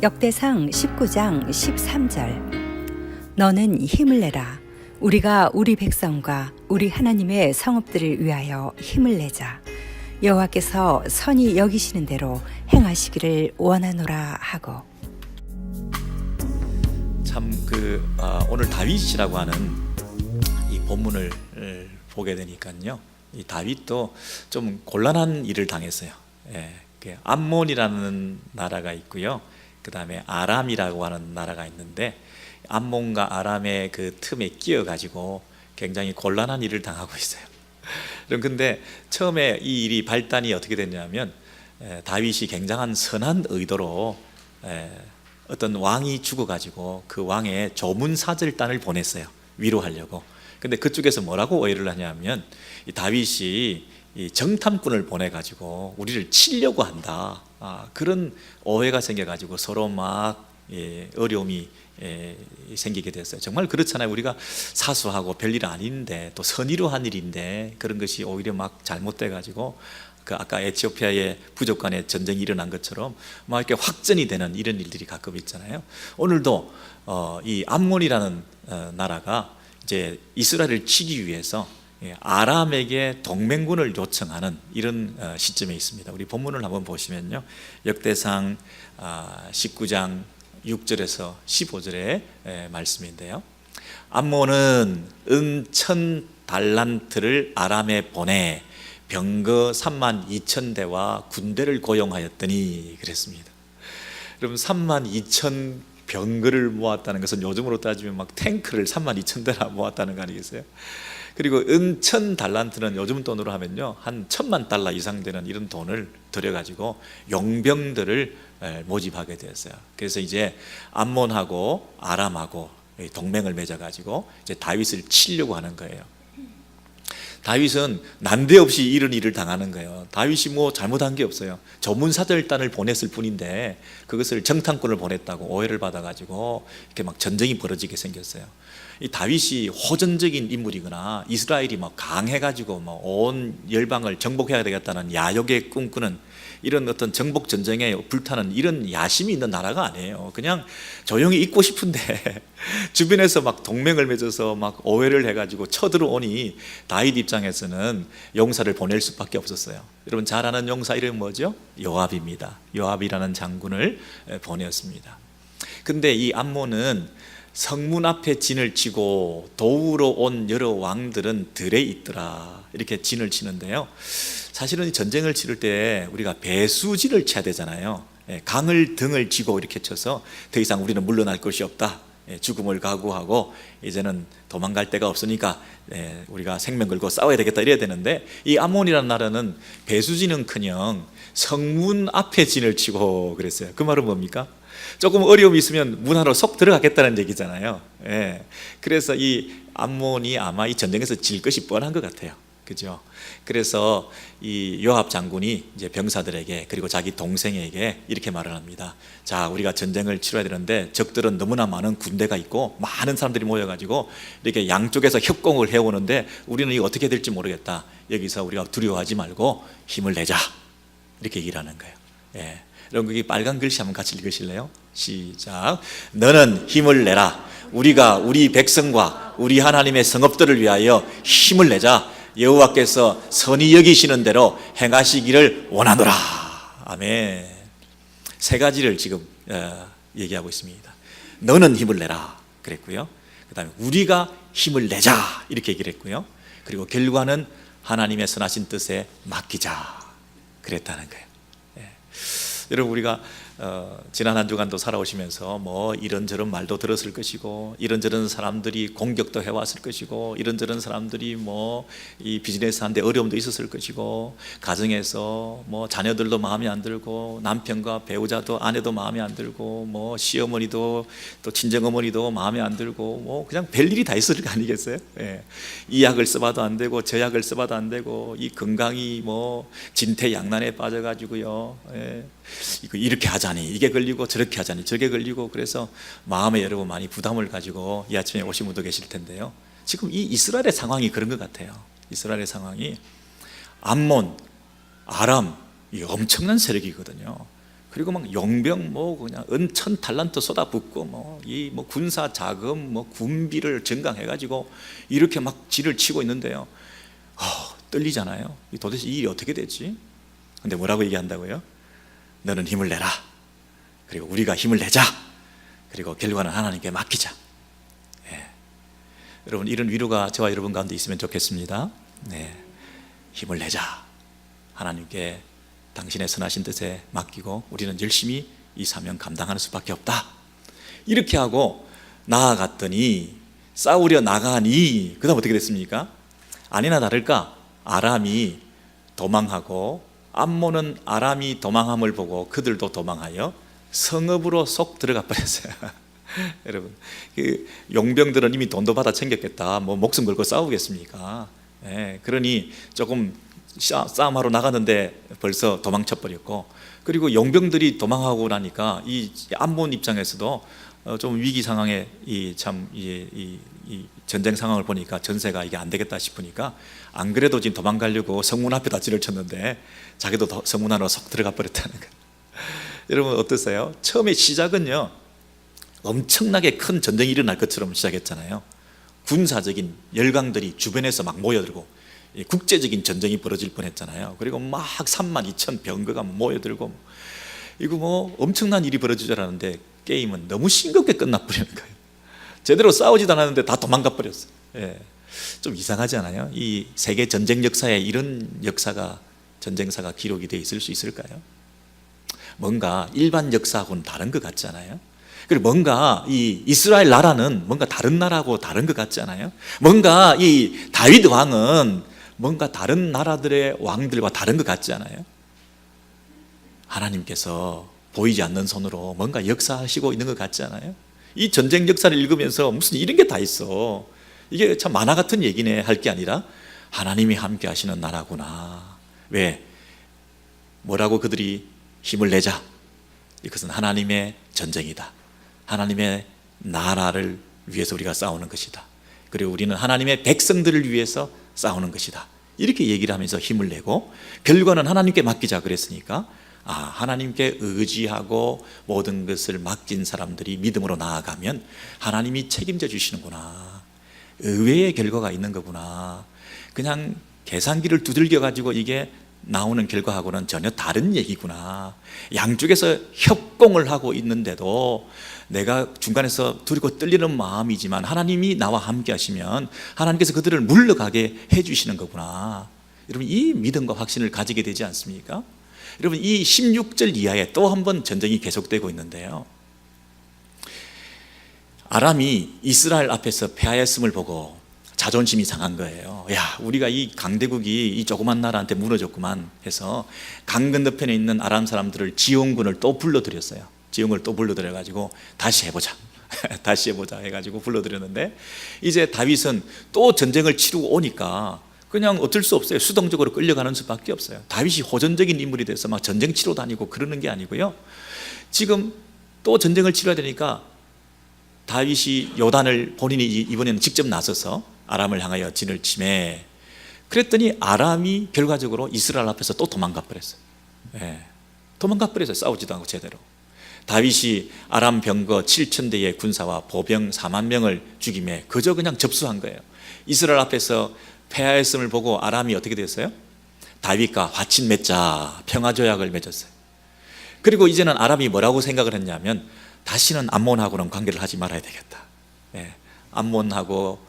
역대상 19장 13절. 너는 힘을 내라. 우리가 우리 백성과 우리 하나님의 성읍들을 위하여 힘을 내자. 여호와께서 선히 여기시는 대로 행하시기를 원하노라 하고. 참 오늘 다윗이라고 하는 이 본문을 보게 되니까요, 이 다윗도 좀 곤란한 일을 당했어요. 암몬이라는 나라가 있고요, 그 다음에 아람이라고 하는 나라가 있는데, 암몬과 아람의 그 틈에 끼어가지고 굉장히 곤란한 일을 당하고 있어요. 근데 처음에 이 일이 발단이 어떻게 됐냐면, 다윗이 굉장한 선한 의도로 어떤 왕이 죽어가지고 그 왕의 조문사절단을 보냈어요, 위로하려고. 근데 그쪽에서 뭐라고 오해를 하냐면, 이 다윗이 이 정탐꾼을 보내가지고 우리를 치려고 한다, 그런 오해가 생겨가지고 서로 막 어려움이 생기게 됐어요. 정말 그렇잖아요. 우리가 사소하고 별일 아닌데, 또 선의로 한 일인데 그런 것이 오히려 막 잘못돼가지고, 그 아까 에티오피아의 부족 간에 전쟁이 일어난 것처럼 막 이렇게 확전이 되는 이런 일들이 가끔 있잖아요. 오늘도 이 암몬이라는 나라가 이제 이스라엘을 치기 위해서 아람에게 동맹군을 요청하는 이런 시점에 있습니다. 우리 본문을 한번 보시면요, 역대상 19장 6절에서 15절의 말씀인데요, 암몬은 은 1000달란트를 아람에 보내 병거 32,000대와 군대를 고용하였더니 그랬습니다. 그럼 32,000 병거를 모았다는 것은 요즘으로 따지면 막 탱크를 32,000대나 모았다는 거 아니겠어요? 그리고 은 1000달란트는 요즘 돈으로 하면요, 한 1000만 달러 이상 되는 이런 돈을 들여가지고 용병들을 모집하게 되었어요. 그래서 이제 암몬하고 아람하고 동맹을 맺어가지고 이제 다윗을 치려고 하는 거예요. 다윗은 난데없이 이런 일을 당하는 거예요. 다윗이 뭐 잘못한 게 없어요. 조문사절단을 보냈을 뿐인데 그것을 정탐꾼을 보냈다고 오해를 받아가지고 이렇게 막 전쟁이 벌어지게 생겼어요. 이 다윗이 호전적인 인물이거나 이스라엘이 막 강해가지고 뭐 온 열방을 정복해야 되겠다는 야욕에 꿈꾸는 이런 어떤 정복 전쟁에 불타는 이런 야심이 있는 나라가 아니에요. 그냥 조용히 있고 싶은데 주변에서 막 동맹을 맺어서 막 오해를 해가지고 쳐들어오니 다윗 입장에서는 용사를 보낼 수밖에 없었어요. 여러분 잘 아는 용사 이름이 뭐죠? 요압입니다. 요압이라는 장군을 보냈습니다. 근데 이 암몬은 성문 앞에 진을 치고 도우러 온 여러 왕들은 들에 있더라, 이렇게 진을 치는데요, 사실은 전쟁을 치를 때 우리가 배수진을 쳐야 되잖아요. 강을 등을 쥐고 이렇게 쳐서 더 이상 우리는 물러날 것이 없다, 죽음을 각오하고 이제는 도망갈 데가 없으니까 우리가 생명 걸고 싸워야 되겠다, 이래야 되는데, 이 암몬이라는 나라는 배수진은커녕 성문 앞에 진을 치고 그랬어요. 그 말은 뭡니까? 조금 어려움이 있으면 문 안으로 쏙 들어가겠다는 얘기잖아요. 그래서 이 암몬이 아마 이 전쟁에서 질 것이 뻔한 것 같아요. 그죠? 그래서 이 요압 장군이 이제 병사들에게, 그리고 자기 동생에게 이렇게 말을 합니다. 자, 우리가 전쟁을 치러야 되는데 적들은 너무나 많은 군대가 있고 많은 사람들이 모여가지고 이렇게 양쪽에서 협공을 해오는데 우리는 이거 어떻게 될지 모르겠다. 여기서 우리가 두려워하지 말고 힘을 내자, 이렇게 얘기를 하는 거예요. 여러분, 거기 빨간 글씨 한번 같이 읽으실래요? 시작. 너는 힘을 내라. 우리가 우리 백성과 우리 하나님의 성읍들을 위하여 힘을 내자. 여호와께서 선히 여기시는 대로 행하시기를 원하노라. 아멘. 세 가지를 지금 얘기하고 있습니다. 너는 힘을 내라 그랬고요, 그 다음에 우리가 힘을 내자 이렇게 얘기를 했고요, 그리고 결과는 하나님의 선하신 뜻에 맡기자 그랬다는 거예요. 여러분, 우리가 지난 한 주간도 살아오시면서 뭐 이런저런 말도 들었을 것이고, 이런저런 사람들이 공격도 해왔을 것이고, 이런저런 사람들이 뭐 이 비즈니스 하는데 어려움도 있었을 것이고, 가정에서 뭐 자녀들도 마음에 안 들고, 남편과 배우자도 아내도 마음에 안 들고, 뭐 시어머니도 또 친정어머니도 마음에 안 들고, 뭐 그냥 별일이 다 있을 거 아니겠어요? 이 약을 써봐도 안 되고 저 약을 써봐도 안 되고, 이 건강이 뭐 진퇴양난에 빠져가지고요, 이렇게 하자니 이게 걸리고 저렇게 하자니 저게 걸리고, 그래서 마음에 여러분 많이 부담을 가지고 이 아침에 오신 분도 계실 텐데요, 지금 이 이스라엘의 상황이 그런 것 같아요. 이스라엘의 상황이 암몬, 아람, 이 엄청난 세력이거든요. 그리고 막 용병 뭐 그냥 은천 달란트 쏟아붓고 뭐 이 뭐 군사 자금 뭐 군비를 증강해가지고 이렇게 막 지를 치고 있는데요. 떨리잖아요. 도대체 이 일이 어떻게 됐지? 근데 뭐라고 얘기한다고요? 너는 힘을 내라. 그리고 우리가 힘을 내자. 그리고 결과는 하나님께 맡기자. 예. 여러분, 이런 위로가 저와 여러분 가운데 있으면 좋겠습니다. 네. 힘을 내자. 하나님께 당신의 선하신 뜻에 맡기고 우리는 열심히 이 사명 감당하는 수밖에 없다. 이렇게 하고 나아갔더니, 싸우려 나가니 그 다음 어떻게 됐습니까? 아니나 다를까 아람이 도망하고, 암몬은 아람이 도망함을 보고 그들도 도망하여 성읍으로 쏙 들어가 버렸어요. 여러분, 그 용병들은 이미 돈도 받아 챙겼겠다. 뭐 목숨 걸고 싸우겠습니까? 예, 그러니 조금 싸움하러 나갔는데 벌써 도망쳐 버렸고, 그리고 용병들이 도망하고 나니까 이 암몬 입장에서도 좀 위기 상황에 이 전쟁 상황을 보니까 전세가 이게 안 되겠다 싶으니까, 안 그래도 지금 도망가려고 성문 앞에다 지를 쳤는데 자기도 성문 안으로 쏙 들어가 버렸다는 거예요. 여러분 어떠세요? 처음에 시작은요 엄청나게 큰 전쟁이 일어날 것처럼 시작했잖아요. 군사적인 열강들이 주변에서 막 모여들고 국제적인 전쟁이 벌어질 뻔했잖아요. 그리고 막 32,000 병거가 모여들고, 이거 뭐 엄청난 일이 벌어질 줄 알았는데 게임은 너무 싱겁게 끝나버리는 거예요. 제대로 싸우지도 않았는데 다 도망가 버렸어요. 예. 좀 이상하지 않아요? 이 세계 전쟁 역사에 이런 역사가, 전쟁사가 기록이 되어 있을 수 있을까요? 뭔가 일반 역사하고는 다른 것 같지 않아요? 그리고 뭔가 이 이스라엘 나라는 뭔가 다른 나라하고 다른 것 같지 않아요? 뭔가 이 다윗 왕은 뭔가 다른 나라들의 왕들과 다른 것 같지 않아요? 하나님께서 보이지 않는 손으로 뭔가 역사하시고 있는 것 같지 않아요? 이 전쟁 역사를 읽으면서 무슨 이런 게 다 있어. 이게 참 만화 같은 얘기네 할 게 아니라 하나님이 함께 하시는 나라구나. 왜? 뭐라고 그들이 힘을 내자. 이것은 하나님의 전쟁이다. 하나님의 나라를 위해서 우리가 싸우는 것이다. 그리고 우리는 하나님의 백성들을 위해서 싸우는 것이다. 이렇게 얘기를 하면서 힘을 내고, 결과는 하나님께 맡기자 그랬으니까, 하나님께 의지하고 모든 것을 맡긴 사람들이 믿음으로 나아가면 하나님이 책임져 주시는구나. 의외의 결과가 있는 거구나. 그냥 계산기를 두들겨 가지고 이게 나오는 결과하고는 전혀 다른 얘기구나. 양쪽에서 협공을 하고 있는데도 내가 중간에서 두렵고 떨리는 마음이지만 하나님이 나와 함께 하시면 하나님께서 그들을 물러가게 해주시는 거구나. 여러분, 이 믿음과 확신을 가지게 되지 않습니까? 여러분, 이 16절 이하에 또 한 번 전쟁이 계속되고 있는데요, 아람이 이스라엘 앞에서 패하였음을 보고 자존심이 상한 거예요. 야, 우리가 이 강대국이 이 조그만 나라한테 무너졌구만 해서 강 건너편에 있는 아람 사람들을 지원군을 또 불러들였어요. 지원군을 또 불러들여가지고 다시 해보자. 다시 해보자 해가지고 불러들였는데, 이제 다윗은 또 전쟁을 치르고 오니까 그냥 어쩔 수 없어요. 수동적으로 끌려가는 수밖에 없어요. 다윗이 호전적인 인물이 돼서 막 전쟁 치러 다니고 그러는 게 아니고요, 지금 또 전쟁을 치러야 되니까 다윗이 요단을 본인이 이번에는 직접 나서서 아람을 향하여 진을 치매, 그랬더니 아람이 결과적으로 이스라엘 앞에서 또 도망가 버렸어요. 예, 도망가 버렸어요. 싸우지도 않고 제대로. 다윗이 아람 병거 7,000대의 군사와 보병 4만 명을 죽임에 그저 그냥 접수한 거예요. 이스라엘 앞에서 패하였음을 보고 아람이 어떻게 됐어요? 다윗과 화친 맺자, 평화조약을 맺었어요. 그리고 이제는 아람이 뭐라고 생각을 했냐면, 다시는 암몬하고는 관계를 하지 말아야 되겠다. 예, 암몬하고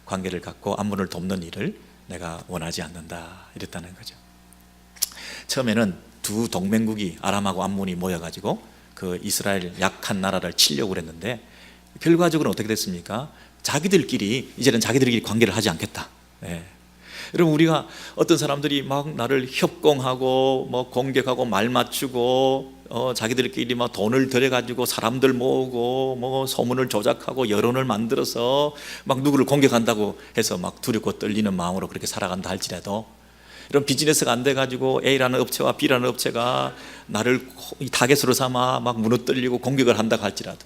관계를 갖고 암몬을 돕는 일을 내가 원하지 않는다, 이랬다는 거죠. 처음에는 두 동맹국이 아람하고 암몬이 모여가지고 그 이스라엘 약한 나라를 치려고 그랬는데, 결과적으로 어떻게 됐습니까? 이제는 자기들끼리 관계를 하지 않겠다. 예. 여러분, 우리가 어떤 사람들이 막 나를 협공하고 뭐 공격하고 말 맞추고 자기들끼리 막 돈을 들여가지고 사람들 모으고 뭐 소문을 조작하고 여론을 만들어서 막 누구를 공격한다고 해서 막 두렵고 떨리는 마음으로 그렇게 살아간다 할지라도, 이런 비즈니스가 안 돼가지고 A라는 업체와 B라는 업체가 나를 타겟으로 삼아 막 무너뜨리고 공격을 한다고 할지라도,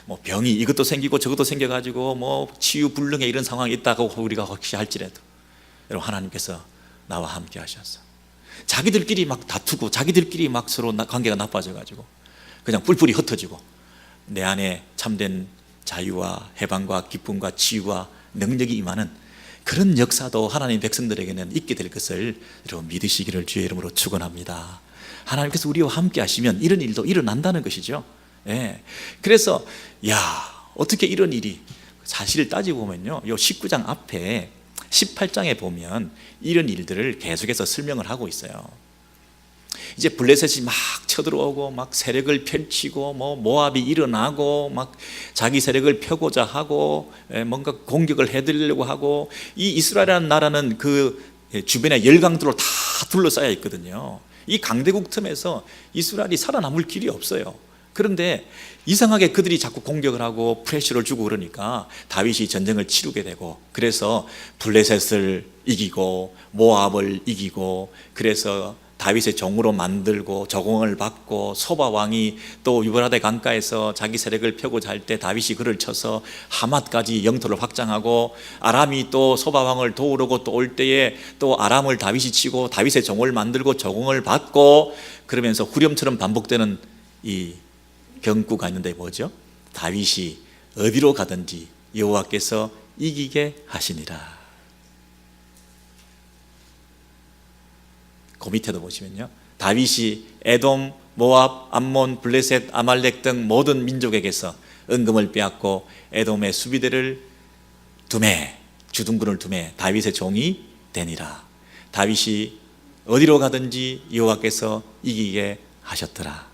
뭐 병이 이것도 생기고 저것도 생겨가지고 뭐 치유불능에 이런 상황이 있다고 우리가 혹시 할지라도, 여러분, 하나님께서 나와 함께 하셔서 자기들끼리 막 다투고 자기들끼리 막 서로 관계가 나빠져가지고 그냥 뿔뿔이 흩어지고 내 안에 참된 자유와 해방과 기쁨과 치유와 능력이 임하는 그런 역사도 하나님 백성들에게는 있게 될 것을 여러분 믿으시기를 주의 이름으로 축원합니다. 하나님께서 우리와 함께 하시면 이런 일도 일어난다는 것이죠. 예. 그래서 어떻게 이런 일이, 사실을 따지고 보면요, 요 19장 앞에 18장에 보면 이런 일들을 계속해서 설명을 하고 있어요. 이제 블레셋이 막 쳐들어오고 막 세력을 펼치고 모압이 일어나고 막 자기 세력을 펴고자 하고 뭔가 공격을 해드리려고 하고, 이 이스라엘이라는 나라는 그 주변에 열강들로 다 둘러싸여 있거든요. 이 강대국 틈에서 이스라엘이 살아남을 길이 없어요. 그런데 이상하게 그들이 자꾸 공격을 하고 프레셔를 주고 그러니까 다윗이 전쟁을 치르게 되고, 그래서 블레셋을 이기고 모압을 이기고, 그래서 다윗의 종으로 만들고 적응을 받고, 소바 왕이 또 유브라데 강가에서 자기 세력을 펴고자 할 때 다윗이 그를 쳐서 하맛까지 영토를 확장하고, 아람이 또 소바 왕을 도우려고 또 올 때에 또 아람을 다윗이 치고 다윗의 종을 만들고 적응을 받고, 그러면서 후렴처럼 반복되는 이 경구가 있는데 뭐죠? 다윗이 어디로 가든지 여호와께서 이기게 하시니라. 그 밑에도 보시면요, 다윗이 에돔, 모압, 암몬, 블레셋, 아말렉 등 모든 민족에게서 은금을 빼앗고 에돔의 수비대를 두매, 주둔군을 두매 다윗의 종이 되니라. 다윗이 어디로 가든지 여호와께서 이기게 하셨더라.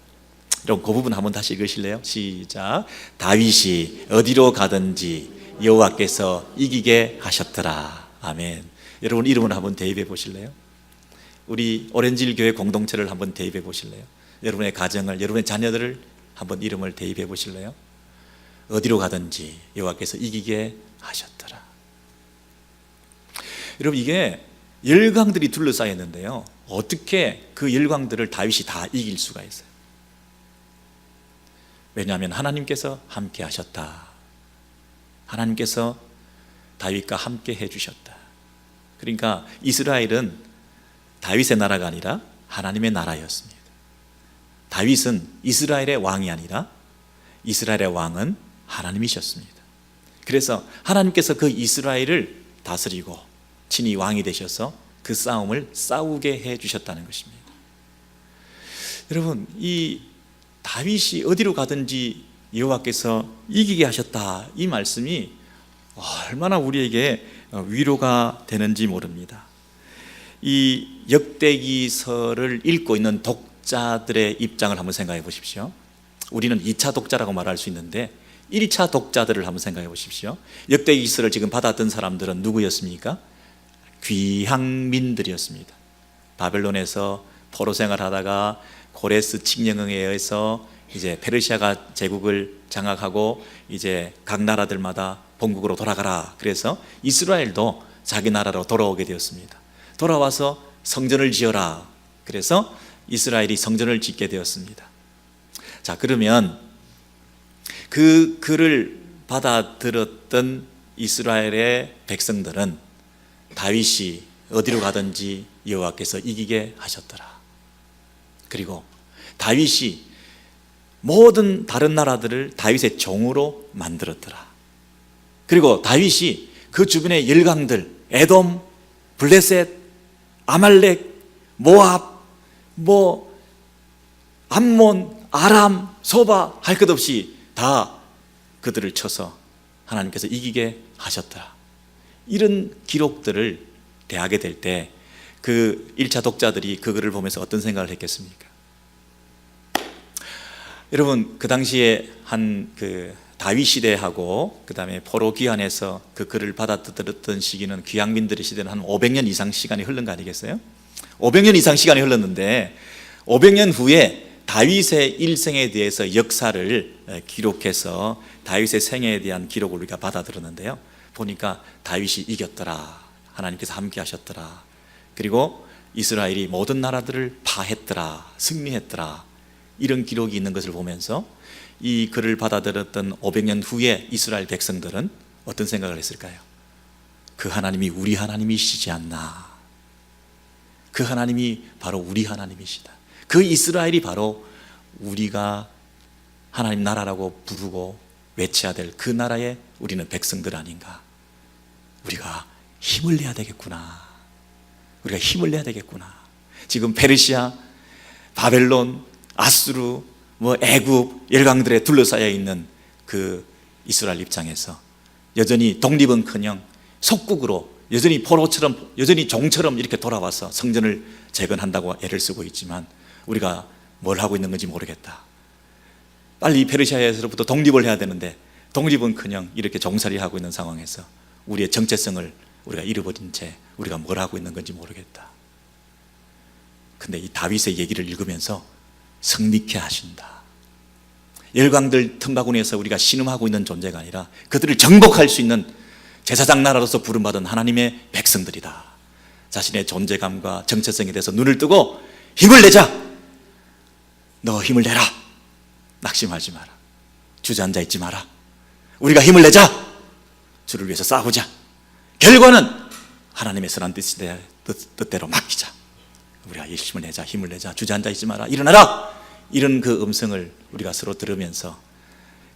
여러분 그 부분 한번 다시 읽으실래요? 시작. 다윗이 어디로 가든지 여호와께서 이기게 하셨더라. 아멘. 여러분 이름을 한번 대입해 보실래요? 우리 오렌지힐 교회 공동체를 한번 대입해 보실래요? 여러분의 가정을, 여러분의 자녀들을 한번 이름을 대입해 보실래요? 어디로 가든지 여호와께서 이기게 하셨더라. 여러분 이게 열강들이 둘러싸였는데요, 어떻게 그 열강들을 다윗이 다 이길 수가 있어요? 왜냐하면 하나님께서 함께 하셨다. 하나님께서 다윗과 함께 해주셨다. 그러니까 이스라엘은 다윗의 나라가 아니라 하나님의 나라였습니다. 다윗은 이스라엘의 왕이 아니라 이스라엘의 왕은 하나님이셨습니다. 그래서 하나님께서 그 이스라엘을 다스리고 친히 왕이 되셔서 그 싸움을 싸우게 해주셨다는 것입니다. 여러분 이 다윗이 어디로 가든지 여호와께서 이기게 하셨다, 이 말씀이 얼마나 우리에게 위로가 되는지 모릅니다. 이 역대기서를 읽고 있는 독자들의 입장을 한번 생각해 보십시오. 우리는 2차 독자라고 말할 수 있는데 1차 독자들을 한번 생각해 보십시오. 역대기서를 지금 받았던 사람들은 누구였습니까? 귀향민들이었습니다. 바벨론에서 포로 생활하다가 고레스 칙령에 의해서 이제 페르시아가 제국을 장악하고 이제 각 나라들마다 본국으로 돌아가라. 그래서 이스라엘도 자기 나라로 돌아오게 되었습니다. 돌아와서 성전을 지어라. 그래서 이스라엘이 성전을 짓게 되었습니다. 자, 그러면 그 글을 받아들었던 이스라엘의 백성들은 다윗이 어디로 가든지 여호와께서 이기게 하셨더라. 그리고 다윗이 모든 다른 나라들을 다윗의 종으로 만들었더라. 그리고 다윗이 그 주변의 열강들, 에돔, 블레셋, 아말렉, 모압, 암몬, 아람, 소바 할 것 없이 다 그들을 쳐서 하나님께서 이기게 하셨더라. 이런 기록들을 대하게 될 때 그 1차 독자들이 그 글을 보면서 어떤 생각을 했겠습니까? 여러분 그 당시에 한 그 다윗 시대하고 그 다음에 포로 귀환에서 그 글을 받아들였던 시기는 귀향민들의 시대는 한 500년 이상 시간이 흐른 거 아니겠어요? 500년 이상 시간이 흘렀는데 500년 후에 다윗의 일생에 대해서 역사를 기록해서 다윗의 생애에 대한 기록을 우리가 받아들였는데요, 보니까 다윗이 이겼더라, 하나님께서 함께 하셨더라, 그리고 이스라엘이 모든 나라들을 파했더라, 승리했더라, 이런 기록이 있는 것을 보면서 이 글을 받아들였던 500년 후에 이스라엘 백성들은 어떤 생각을 했을까요? 그 하나님이 우리 하나님이시지 않나, 그 그 하나님이 바로 우리 하나님이시다. 그 이스라엘이 바로 우리가 하나님 나라라고 부르고 외쳐야 될 그 나라의 우리는 백성들 아닌가. 우리가 힘을 내야 되겠구나. 우리가 힘을 내야 되겠구나. 지금 페르시아, 바벨론, 아수르, 애굽, 열강들에 둘러싸여 있는 그 이스라엘 입장에서 여전히 독립은커녕 속국으로 여전히 포로처럼, 여전히 종처럼 이렇게 돌아와서 성전을 재건한다고 애를 쓰고 있지만 우리가 뭘 하고 있는 건지 모르겠다. 빨리 페르시아에서부터 독립을 해야 되는데 독립은커녕 이렇게 종살이하고 있는 상황에서 우리의 정체성을 우리가 잃어버린 채 우리가 뭘 하고 있는 건지 모르겠다. 근데 이 다윗의 얘기를 읽으면서 성립케 하신다. 열강들 틈바구니에서 우리가 신음하고 있는 존재가 아니라 그들을 정복할 수 있는 제사장 나라로서 부름받은 하나님의 백성들이다. 자신의 존재감과 정체성에 대해서 눈을 뜨고 힘을 내자. 너 힘을 내라. 낙심하지 마라. 주저앉아 있지 마라. 우리가 힘을 내자. 주를 위해서 싸우자. 결과는 하나님의 선한 뜻대로 맡기자. 우리가 힘을 내자, 힘을 내자. 주저앉아 있지 마라. 일어나라. 이런 그 음성을 우리가 서로 들으면서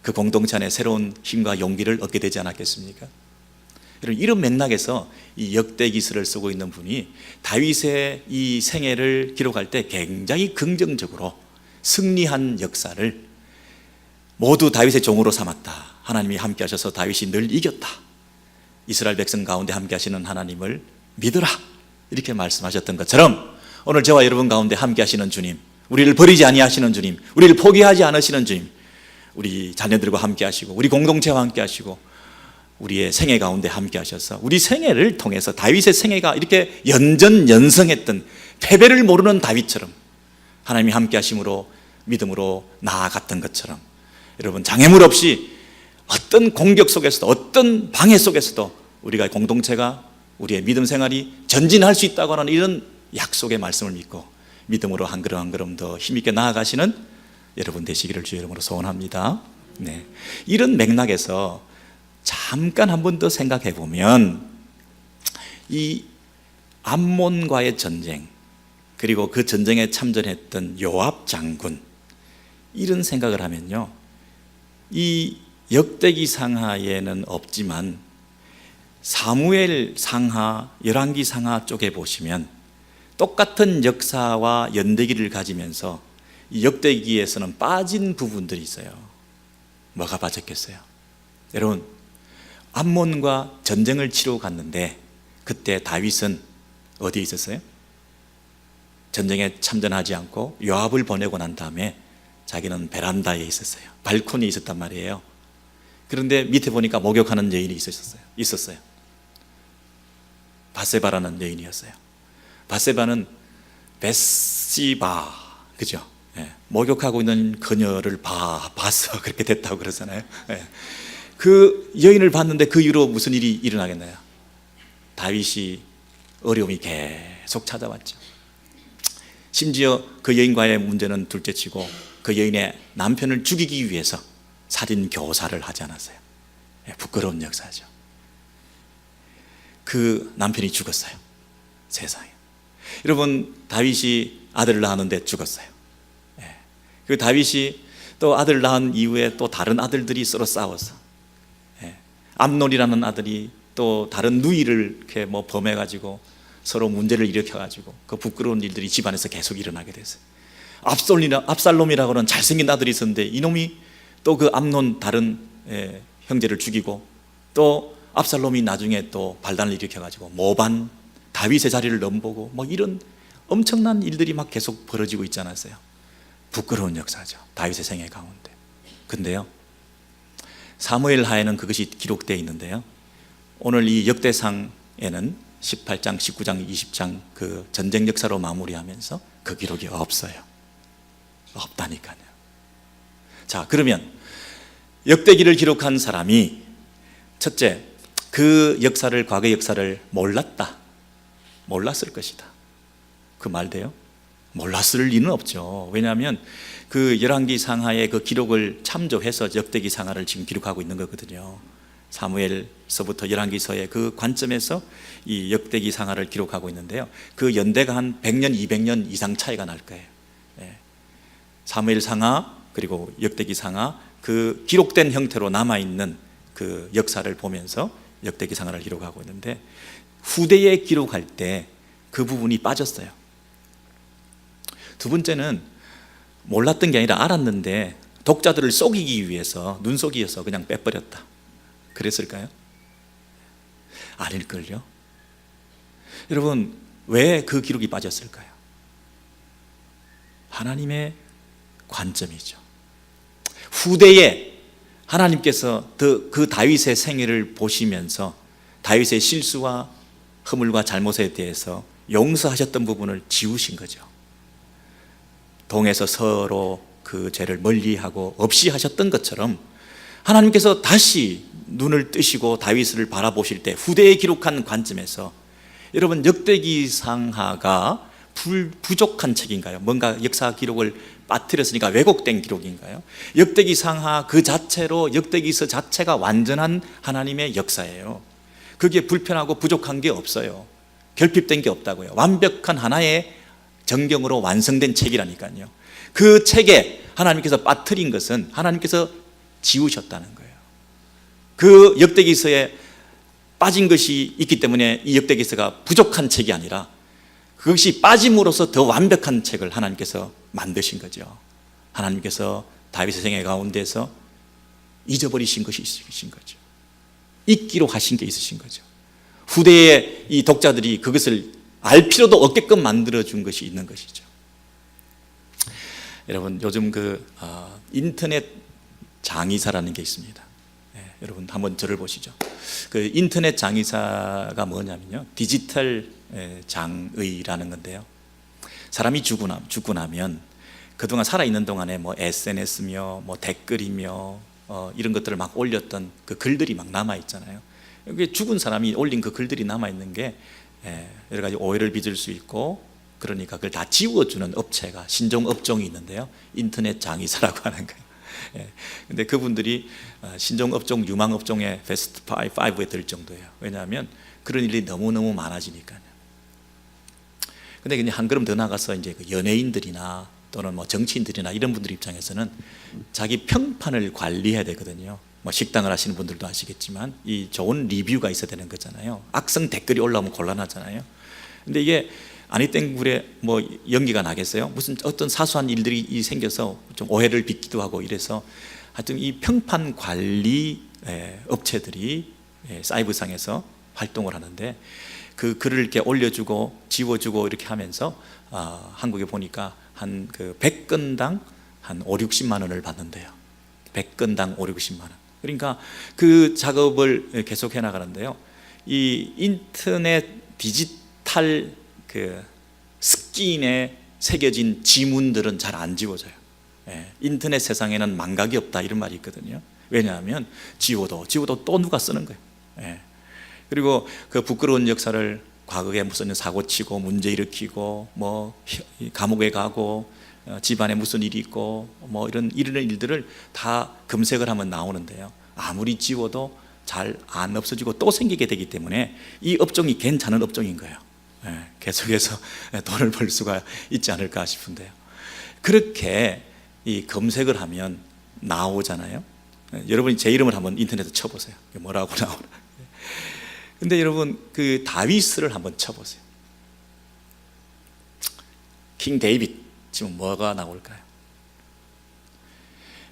그 공동체 안에 새로운 힘과 용기를 얻게 되지 않았겠습니까? 이런 맥락에서 이 역대기서를 쓰고 있는 분이 다윗의 이 생애를 기록할 때 굉장히 긍정적으로 승리한 역사를 모두 다윗의 종으로 삼았다. 하나님이 함께 하셔서 다윗이 늘 이겼다. 이스라엘 백성 가운데 함께 하시는 하나님을 믿으라. 이렇게 말씀하셨던 것처럼 오늘 저와 여러분 가운데 함께 하시는 주님, 우리를 버리지 아니하시는 주님, 우리를 포기하지 않으시는 주님, 우리 자녀들과 함께 하시고 우리 공동체와 함께 하시고 우리의 생애 가운데 함께 하셔서 우리 생애를 통해서 다윗의 생애가 이렇게 연전연승했던 패배를 모르는 다윗처럼 하나님이 함께 하심으로 믿음으로 나아갔던 것처럼 여러분 장애물 없이 어떤 공격 속에서도 어떤 방해 속에서도 우리가 공동체가 우리의 믿음 생활이 전진할 수 있다고 하는 이런 약속의 말씀을 믿고 믿음으로 한 걸음 한 걸음 더 힘있게 나아가시는 여러분 되시기를 주의 이름으로 소원합니다. 네. 이런 맥락에서 잠깐 한 번 더 생각해 보면 이 암몬과의 전쟁 그리고 그 전쟁에 참전했던 요압 장군 이런 생각을 하면요, 이 역대기 상하에는 없지만 사무엘 상하, 열왕기 상하 쪽에 보시면 똑같은 역사와 연대기를 가지면서 이 역대기에서는 빠진 부분들이 있어요. 뭐가 빠졌겠어요? 여러분, 암몬과 전쟁을 치러 갔는데 그때 다윗은 어디에 있었어요? 전쟁에 참전하지 않고 요압을 보내고 난 다음에 자기는 베란다에 있었어요. 발코니에 있었단 말이에요. 그런데 밑에 보니까 목욕하는 여인이 있었어요. 바세바라는 여인이었어요. 바세바는 베시바, 그죠? 예, 목욕하고 있는 그녀를 봐서 그렇게 됐다고 그러잖아요. 예. 그 여인을 봤는데 그 이후로 무슨 일이 일어나겠나요? 다윗이 어려움이 계속 찾아왔죠. 심지어 그 여인과의 문제는 둘째치고 그 여인의 남편을 죽이기 위해서 살인 교사를 하지 않았어요. 예, 부끄러운 역사죠. 그 남편이 죽었어요. 세상에. 여러분, 다윗이 아들을 낳았는데 죽었어요. 예. 그 다윗이 또 아들 낳은 이후에 또 다른 아들들이 서로 싸워서, 예. 암논이라는 아들이 또 다른 누이를 이렇게 범해가지고 서로 문제를 일으켜가지고 그 부끄러운 일들이 집안에서 계속 일어나게 됐어요. 압살롬이라고 하는 잘생긴 아들이 있었는데 이놈이 또 그 암논 다른 형제를 죽이고 또 압살롬이 나중에 또 반란을 일으켜가지고 모반 다윗의 자리를 넘보고 이런 엄청난 일들이 막 계속 벌어지고 있지 않았어요? 부끄러운 역사죠. 다윗의 생애 가운데. 근데요, 사무엘 하에는 그것이 기록되어 있는데요, 오늘 이 역대상에는 18장, 19장, 20장 그 전쟁 역사로 마무리하면서 그 기록이 없어요. 없다니까요. 자, 그러면 역대기를 기록한 사람이 첫째, 그 역사를, 과거 역사를 몰랐을 것이다. 그 말돼요? 몰랐을 리는 없죠. 왜냐하면 그 열왕기 상하의 그 기록을 참조해서 역대기 상하를 지금 기록하고 있는 거거든요. 사무엘서부터 열왕기서의 그 관점에서 이 역대기상하를 기록하고 있는데요, 그 연대가 한 100년, 200년 이상 차이가 날 거예요. 사무엘상하 그리고 역대기상하, 그 기록된 형태로 남아있는 그 역사를 보면서 역대기상하를 기록하고 있는데, 후대에 기록할 때 그 부분이 빠졌어요. 두 번째는 몰랐던 게 아니라 알았는데 독자들을 속이기 위해서 눈속이어서 그냥 빼버렸다. 그랬을까요? 아닐걸요. 여러분, 왜 그 기록이 빠졌을까요? 하나님의 관점이죠. 후대에 하나님께서 그 다윗의 생애를 보시면서 다윗의 실수와 허물과 잘못에 대해서 용서하셨던 부분을 지우신 거죠. 동에서 서로 그 죄를 멀리하고 없이 하셨던 것처럼 하나님께서 다시 눈을 뜨시고 다윗을 바라보실 때 후대에 기록한 관점에서, 여러분, 역대기상하가 부족한 책인가요? 뭔가 역사 기록을 빠뜨렸으니까 왜곡된 기록인가요? 역대기상하 그 자체로, 역대기서 자체가 완전한 하나님의 역사예요. 그게 불편하고 부족한 게 없어요. 결핍된 게 없다고요. 완벽한 하나의 정경으로 완성된 책이라니까요. 그 책에 하나님께서 빠뜨린 것은 하나님께서 지우셨다는 거예요. 그 역대기서에 빠진 것이 있기 때문에 이 역대기서가 부족한 책이 아니라 그것이 빠짐으로써 더 완벽한 책을 하나님께서 만드신 거죠. 하나님께서 다윗의 생애 가운데서 잊어버리신 것이 있으신 거죠. 잊기로 하신 게 있으신 거죠. 후대의 이 독자들이 그것을 알 필요도 없게끔 만들어준 것이 있는 것이죠. 여러분, 요즘 인터넷 장의사라는 게 있습니다. 여러분 한번 저를 보시죠. 그 인터넷 장의사가 뭐냐면요, 디지털 장의라는 건데요, 사람이 죽고 나면 그동안 살아있는 동안에 뭐 SNS며 뭐 댓글이며 이런 것들을 막 올렸던 그 글들이 막 남아있잖아요. 여기 죽은 사람이 올린 그 글들이 남아있는 게 여러 가지 오해를 빚을 수 있고, 그러니까 그걸 다 지워주는 업체가, 신종업종이 있는데요, 인터넷 장의사라고 하는 거예요. 근데 그분들이 신종업종, 유망업종의 베스트 5에 들 정도예요. 왜냐하면 그런 일이 너무너무 많아지니까요. 근데 그냥 한 걸음 더 나가서 이제 그 연예인들이나 또는 뭐 정치인들이나 이런 분들 입장에서는 자기 평판을 관리해야 되거든요. 뭐 식당을 하시는 분들도 아시겠지만 이 좋은 리뷰가 있어야 되는 거잖아요. 악성 댓글이 올라오면 곤란하잖아요. 근데 이게 아니 땡굴에 뭐 연기가 나겠어요? 무슨 어떤 사소한 일들이 생겨서 좀 오해를 빚기도 하고 이래서, 하여튼 이 평판 관리 업체들이 사이버상에서 활동을 하는데, 그 글을 이렇게 올려주고 지워주고 이렇게 하면서 한국에 보니까 한 그 100건당 한 5, 60만 원을 받는데요. 100건당 5, 60만 원. 그러니까 그 작업을 계속 해나가는데요, 이 인터넷 디지털 그 스크린에 새겨진 지문들은 잘 안 지워져요. 인터넷 세상에는 망각이 없다, 이런 말이 있거든요. 왜냐하면 지워도 또 누가 쓰는 거예요. 그리고 그 부끄러운 역사를 과거에 무슨 사고 치고 문제 일으키고 뭐 감옥에 가고 집안에 무슨 일이 있고 뭐 이런 일들을 다 검색을 하면 나오는데요, 아무리 지워도 잘 안 없어지고 또 생기게 되기 때문에 이 업종이 괜찮은 업종인 거예요. 계속해서 돈을 벌 수가 있지 않을까 싶은데요, 그렇게 이 검색을 하면 나오잖아요. 여러분이 제 이름을 한번 인터넷에 쳐보세요. 뭐라고 나오나. 근데 여러분, 그 다윗을 한번 쳐보세요. 킹 데이빗 지금 뭐가 나올까요?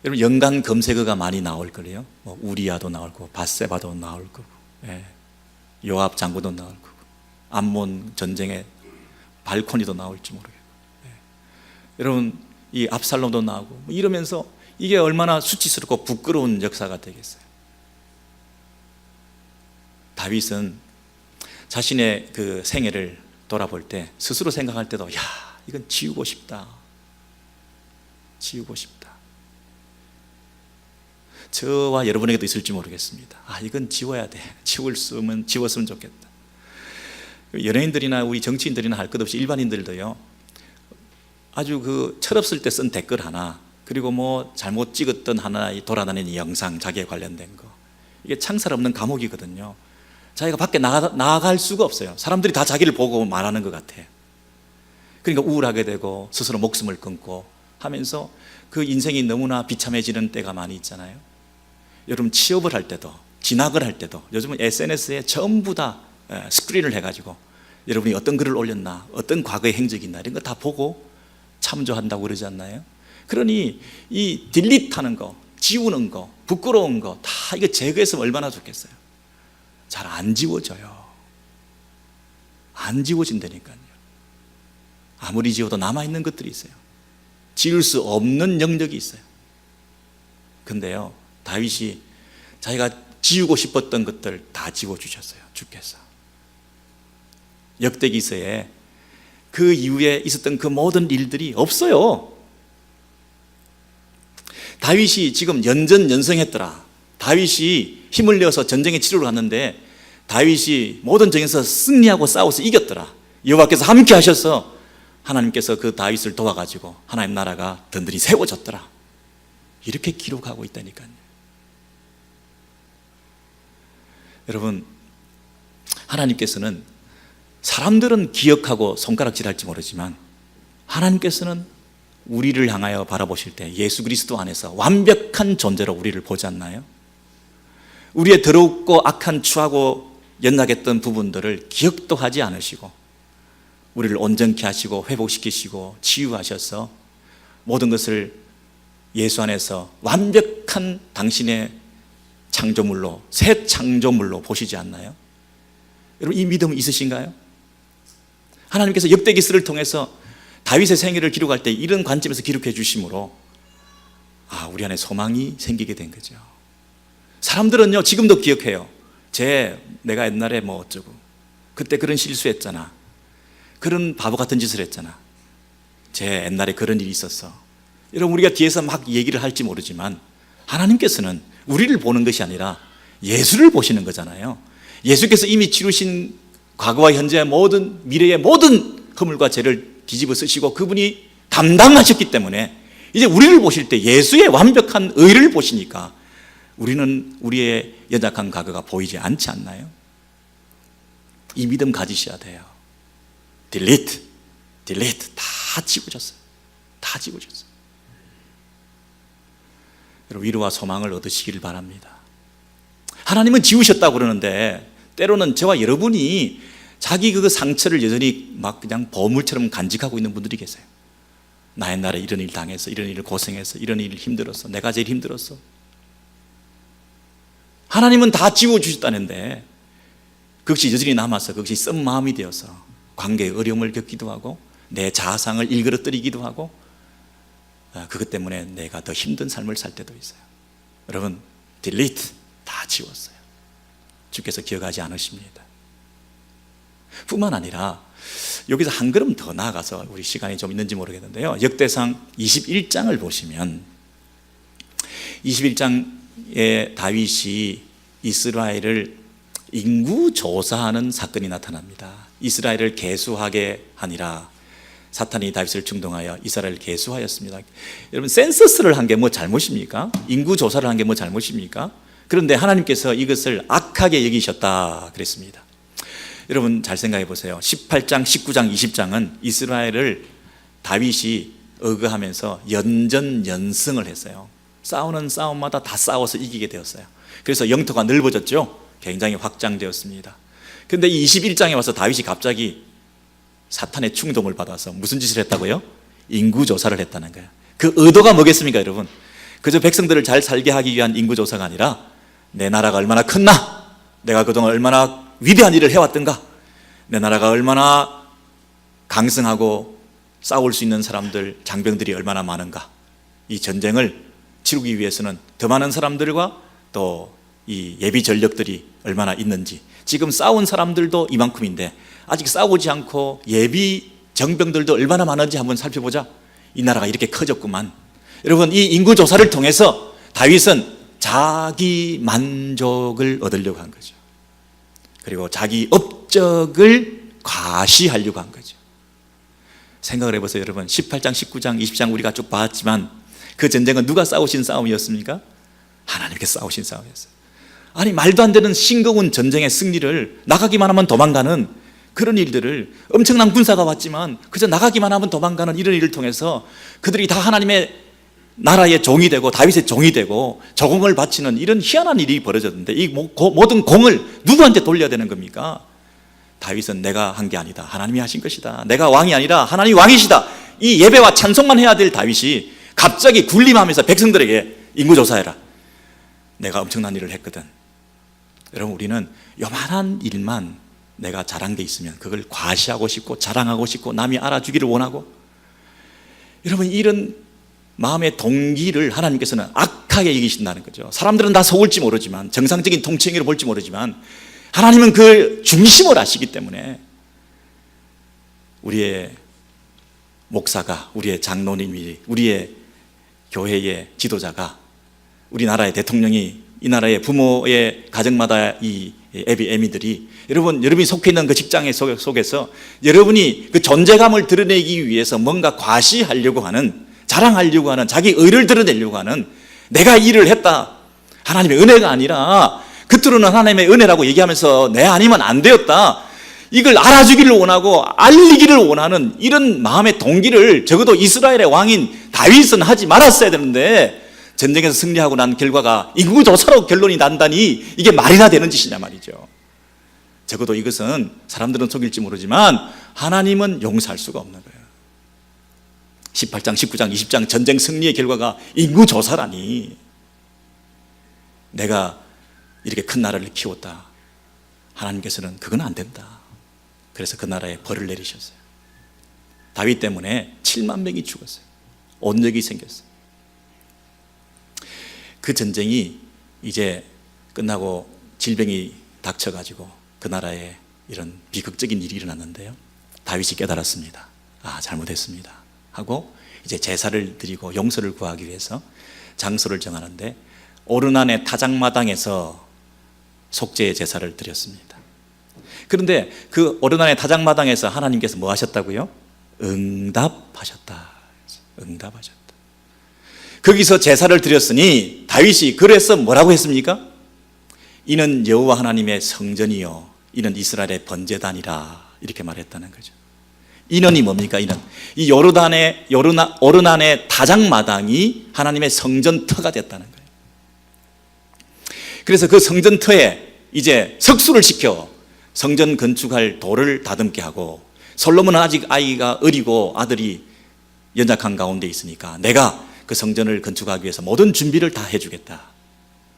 여러분, 연관 검색어가 많이 나올 거예요. 뭐 우리야도 나올 거고, 밧세바도 나올 거고, 요압 장군도 나올 거고, 암몬 전쟁의 발코니도 나올지 모르겠고, 여러분 이 압살롬도 나오고 이러면서 이게 얼마나 수치스럽고 부끄러운 역사가 되겠어요. 다윗은 자신의 그 생애를 돌아볼 때 스스로 생각할 때도 이건 지우고 싶다. 저와 여러분에게도 있을지 모르겠습니다. 이건 지워야 돼. 지웠으면 좋겠다. 연예인들이나 우리 정치인들이나 할 것 없이 일반인들도요, 아주 그 철없을 때 쓴 댓글 하나, 그리고 뭐 잘못 찍었던 하나의 돌아다니는 영상, 자기에 관련된 거, 이게 창살 없는 감옥이거든요. 자기가 밖에 나아갈 수가 없어요. 사람들이 다 자기를 보고 말하는 것 같아요. 그러니까 우울하게 되고 스스로 목숨을 끊고 하면서 그 인생이 너무나 비참해지는 때가 많이 있잖아요. 여러분 취업을 할 때도 진학을 할 때도 요즘은 SNS에 전부 다 스크린을 해가지고 여러분이 어떤 글을 올렸나, 어떤 과거의 행적이 있나 이런 거 다 보고 참조한다고 그러지 않나요? 그러니 이 딜리트하는 거, 지우는 거, 부끄러운 거 다 이거 제거했으면 얼마나 좋겠어요. 잘 안 지워져요. 안 지워진다니까요. 아무리 지워도 남아있는 것들이 있어요. 지울 수 없는 영역이 있어요. 근데요, 다윗이 자기가 지우고 싶었던 것들 다 지워주셨어요. 주께서. 역대기서에 그 이후에 있었던 그 모든 일들이 없어요. 다윗이 지금 연전연승했더라. 다윗이 힘을 내어서 전쟁에 치르러 갔는데 다윗이 모든 전쟁에서 승리하고 싸워서 이겼더라. 여호와께서 함께 하셔서 하나님께서 그 다윗을 도와가지고 하나님 나라가 든든히 세워졌더라. 이렇게 기록하고 있다니까요. 여러분, 하나님께서는 사람들은 기억하고 손가락질할지 모르지만 하나님께서는 우리를 향하여 바라보실 때 예수 그리스도 안에서 완벽한 존재로 우리를 보지 않나요? 우리의 더럽고 악한 추하고 연약했던 부분들을 기억도 하지 않으시고 우리를 온전케 하시고 회복시키시고 치유하셔서 모든 것을 예수 안에서 완벽한 당신의 창조물로, 새 창조물로 보시지 않나요? 여러분, 이 믿음 있으신가요? 하나님께서 역대기서를 통해서 다윗의 생애를 기록할 때 이런 관점에서 기록해 주심으로 우리 안에 소망이 생기게 된 거죠. 사람들은요 지금도 기억해요. 내가 옛날에 뭐 어쩌고 그때 그런 실수했잖아, 그런 바보 같은 짓을 했잖아, 옛날에 그런 일이 있었어. 여러분, 우리가 뒤에서 막 얘기를 할지 모르지만 하나님께서는 우리를 보는 것이 아니라 예수를 보시는 거잖아요. 예수께서 이미 치르신 과거와 현재의 모든 미래의 모든 허물과 죄를 뒤집어 쓰시고 그분이 담당하셨기 때문에 이제 우리를 보실 때 예수의 완벽한 의를 보시니까 우리는 우리의 연약한 과거가 보이지 않지 않나요? 이 믿음 가지셔야 돼요. 딜리트 다 지워졌어요. 다 지워졌어요. 여러분, 위로와 소망을 얻으시길 바랍니다. 하나님은 지우셨다고 그러는데 때로는 저와 여러분이 자기 그 상처를 여전히 막 그냥 보물처럼 간직하고 있는 분들이 계세요. 나 옛날에 이런 일 당해서, 이런 일을 고생해서, 이런 일을 힘들었어, 내가 제일 힘들었어. 하나님은 다 지워주셨다는데 그것이 여전히 남아서 그것이 쓴 마음이 되어서 관계에 어려움을 겪기도 하고 내 자아상을 일그러뜨리기도 하고 그것 때문에 내가 더 힘든 삶을 살 때도 있어요. 여러분, 딜리트 다 지웠어요. 주께서 기억하지 않으십니다. 뿐만 아니라 여기서 한 걸음 더 나아가서 우리 시간이 좀 있는지 모르겠는데요, 역대상 21장을 보시면 21장에 다윗이 이스라엘을 인구조사하는 사건이 나타납니다. 이스라엘을 계수하게 하니라 사탄이 다윗을 충동하여 이스라엘을 계수하였습니다. 여러분, 센서스를 한 게 뭐 잘못입니까? 인구조사를 한 게 뭐 잘못입니까? 그런데 하나님께서 이것을 악하게 여기셨다 그랬습니다. 여러분, 잘 생각해 보세요. 18장, 19장, 20장은 이스라엘을 다윗이 억거하면서 연전연승을 했어요. 싸우는 싸움마다 다 싸워서 이기게 되었어요. 그래서 영토가 넓어졌죠. 굉장히 확장되었습니다. 그런데 이 21장에 와서 다윗이 갑자기 사탄의 충동을 받아서 무슨 짓을 했다고요? 인구조사를 했다는 거예요. 그 의도가 뭐겠습니까, 여러분? 그저 백성들을 잘 살게 하기 위한 인구조사가 아니라 내 나라가 얼마나 컸나? 내가 그동안 얼마나 위대한 일을 해왔던가? 내 나라가 얼마나 강성하고 싸울 수 있는 사람들, 장병들이 얼마나 많은가? 이 전쟁을 치르기 위해서는 더 많은 사람들과 또 이 예비 전력들이 얼마나 있는지, 지금 싸운 사람들도 이만큼인데 아직 싸우지 않고 예비 정병들도 얼마나 많은지 한번 살펴보자. 이 나라가 이렇게 커졌구만. 여러분, 이 인구조사를 통해서 다윗은 자기 만족을 얻으려고 한 거죠. 그리고 자기 업적을 과시하려고 한 거죠. 생각을 해보세요, 여러분. 18장, 19장, 20장 우리가 쭉 봤지만 그 전쟁은 누가 싸우신 싸움이었습니까? 하나님께서 싸우신 싸움이었어요. 아니 말도 안 되는 싱거운 전쟁의 승리를 나가기만 하면 도망가는 그런 일들을, 엄청난 군사가 왔지만 그저 나가기만 하면 도망가는 이런 일을 통해서 그들이 다 하나님의 나라의 종이 되고 다윗의 종이 되고 조공을 바치는 이런 희한한 일이 벌어졌는데, 이 모든 공을 누구한테 돌려야 되는 겁니까? 다윗은 내가 한 게 아니다, 하나님이 하신 것이다, 내가 왕이 아니라 하나님이 왕이시다, 이 예배와 찬송만 해야 될 다윗이 갑자기 군림하면서 백성들에게 인구조사해라, 내가 엄청난 일을 했거든. 여러분, 우리는 요만한 일만 내가 잘한 게 있으면 그걸 과시하고 싶고 자랑하고 싶고 남이 알아주기를 원하고, 여러분 이런 마음의 동기를 하나님께서는 악하게 이기신다는 거죠. 사람들은 다 속을지 모르지만, 정상적인 통치행위로 볼지 모르지만 하나님은 그 중심을 아시기 때문에 우리의 목사가, 우리의 장로님이, 우리의 교회의 지도자가, 우리나라의 대통령이, 이 나라의 부모의 가정마다 이 애미들이, 여러분이 속해 있는 그 직장의 속에서 여러분이 그 존재감을 드러내기 위해서 뭔가 과시하려고 하는, 자랑하려고 하는, 자기 의를 드러내려고 하는, 내가 일을 했다, 하나님의 은혜가 아니라 겉으로는 하나님의 은혜라고 얘기하면서 내 아니면 안 되었다, 이걸 알아주기를 원하고 알리기를 원하는 이런 마음의 동기를 적어도 이스라엘의 왕인 다윗은 하지 말았어야 되는데, 전쟁에서 승리하고 난 결과가 인구조사로 결론이 난다니 이게 말이나 되는 짓이냐 말이죠. 적어도 이것은 사람들은 속일지 모르지만 하나님은 용서할 수가 없는 거예요. 18장, 19장, 20장 전쟁 승리의 결과가 인구조사라니, 내가 이렇게 큰 나라를 키웠다, 하나님께서는 그건 안 된다. 그래서 그 나라에 벌을 내리셨어요. 다윗 때문에 7만 명이 죽었어요. 온역이 생겼어요. 그 전쟁이 이제 끝나고 질병이 닥쳐가지고 그 나라에 이런 비극적인 일이 일어났는데요, 다윗이 깨달았습니다. 아, 잘못했습니다 하고 이제 제사를 드리고 용서를 구하기 위해서 장소를 정하는데, 오르난의 타작마당에서 속죄의 제사를 드렸습니다. 그런데 그 오르난의 타작마당에서 하나님께서 뭐 하셨다고요? 응답하셨다. 응답하셨다. 거기서 제사를 드렸으니 다윗이 그래서 뭐라고 했습니까? 이는 여호와 하나님의 성전이요 이는 이스라엘의 번제단이라, 이렇게 말했다는 거죠. 이는이 뭡니까? 이는 이 오르난의 타작마당이 하나님의 성전터가 됐다는 거예요. 그래서 그 성전터에 이제 석수를 시켜 성전 건축할 돌을 다듬게 하고, 솔로몬은 아직 아이가 어리고 아들이 연약한 가운데 있으니까 내가 그 성전을 건축하기 위해서 모든 준비를 다 해주겠다,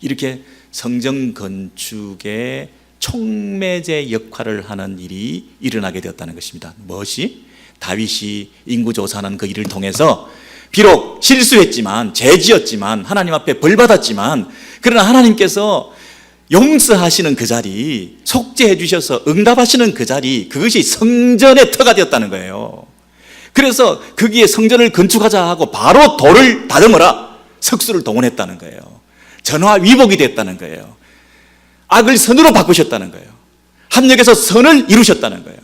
이렇게 성전 건축의 촉매제 역할을 하는 일이 일어나게 되었다는 것입니다. 무엇이? 다윗이 인구조사하는 그 일을 통해서 비록 실수했지만, 죄지었지만, 하나님 앞에 벌받았지만, 그러나 하나님께서 용서하시는 그 자리, 속죄해 주셔서 응답하시는 그 자리, 그것이 성전의 터가 되었다는 거예요. 그래서 거기에 성전을 건축하자 하고 바로 돌을 다듬어라, 석수를 동원했다는 거예요. 전화위복이 됐다는 거예요. 악을 선으로 바꾸셨다는 거예요. 합력해서 선을 이루셨다는 거예요.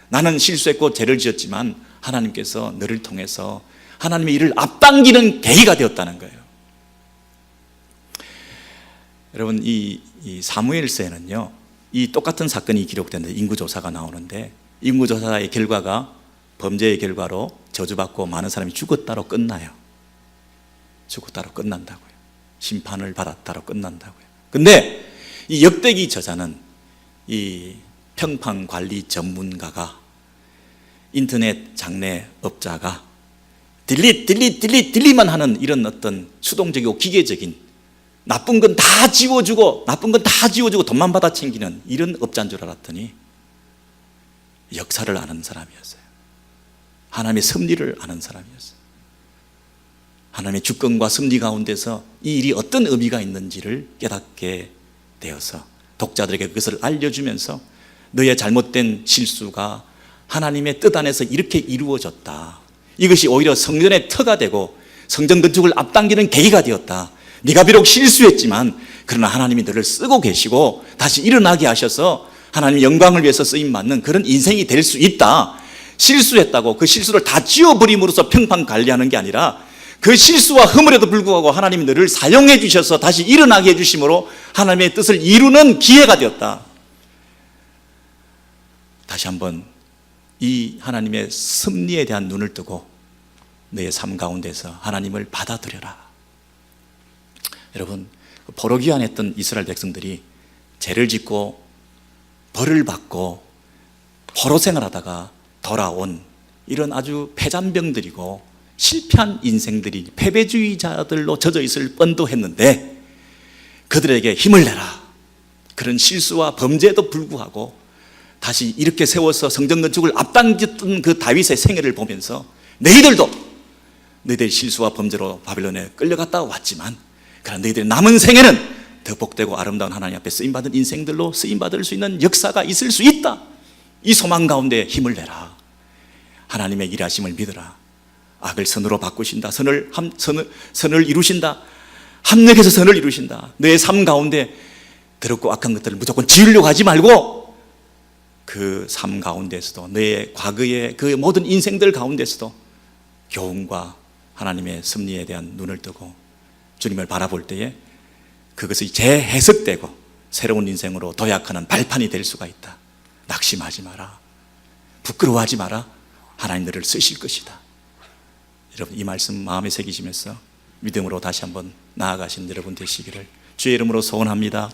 나는 실수했고 죄를 지었지만 하나님께서 너를 통해서 하나님의 일을 앞당기는 계기가 되었다는 거예요. 여러분, 이 사무엘서에는요, 이 똑같은 사건이 기록되는데, 인구조사가 나오는데, 인구조사의 결과가 범죄의 결과로 저주받고 많은 사람이 죽었다로 끝나요. 죽었다로 끝난다고요. 심판을 받았다로 끝난다고요. 근데 이 역대기 저자는 이 평판 관리 전문가가, 인터넷 장래업자가 딜리트만 하는 이런 어떤 수동적이고 기계적인, 나쁜 건 다 지워주고 돈만 받아 챙기는 이런 업자인 줄 알았더니 역사를 아는 사람이었어요. 하나님의 섭리를 아는 사람이었어요. 하나님의 주권과 섭리 가운데서 이 일이 어떤 의미가 있는지를 깨닫게 되어서 독자들에게 그것을 알려주면서 너의 잘못된 실수가 하나님의 뜻 안에서 이렇게 이루어졌다, 이것이 오히려 성전의 터가 되고 성전 건축을 앞당기는 계기가 되었다, 네가 비록 실수했지만 그러나 하나님이 너를 쓰고 계시고 다시 일어나게 하셔서 하나님의 영광을 위해서 쓰임받는 그런 인생이 될 수 있다. 실수했다고 그 실수를 다 지워버림으로써 평판 관리하는 게 아니라 그 실수와 허물에도 불구하고 하나님이 너를 사용해 주셔서 다시 일어나게 해주심으로 하나님의 뜻을 이루는 기회가 되었다. 다시 한번 이 하나님의 섭리에 대한 눈을 뜨고 너의 삶 가운데서 하나님을 받아들여라. 여러분, 포로기환했던 이스라엘 백성들이 죄를 짓고 벌을 받고 포로 생활하다가 돌아온 이런 아주 패잔병들이고 실패한 인생들이 패배주의자들로 젖어 있을 뻔도 했는데 그들에게 힘을 내라. 그런 실수와 범죄에도 불구하고 다시 이렇게 세워서 성전 건축을 앞당겼던 그 다윗의 생애를 보면서 너희들 실수와 범죄로 바벨론에 끌려갔다 왔지만 그러나 너희들의 남은 생애는 더 복되고 아름다운 하나님 앞에 쓰임받은 인생들로 쓰임받을 수 있는 역사가 있을 수 있다. 이 소망 가운데 힘을 내라. 하나님의 일하심을 믿어라. 악을 선으로 바꾸신다. 선을 이루신다. 합력해서 선을 이루신다. 너의 삶 가운데 더럽고 악한 것들을 무조건 지으려고 하지 말고 그 삶 가운데서도 너의 과거의 그 모든 인생들 가운데서도 교훈과 하나님의 섭리에 대한 눈을 뜨고 주님을 바라볼 때에 그것이 재해석되고 새로운 인생으로 도약하는 발판이 될 수가 있다. 낙심하지 마라. 부끄러워하지 마라. 하나님 너를 쓰실 것이다. 여러분, 이 말씀 마음에 새기시면서 믿음으로 다시 한번 나아가신 여러분 되시기를 주의 이름으로 소원합니다.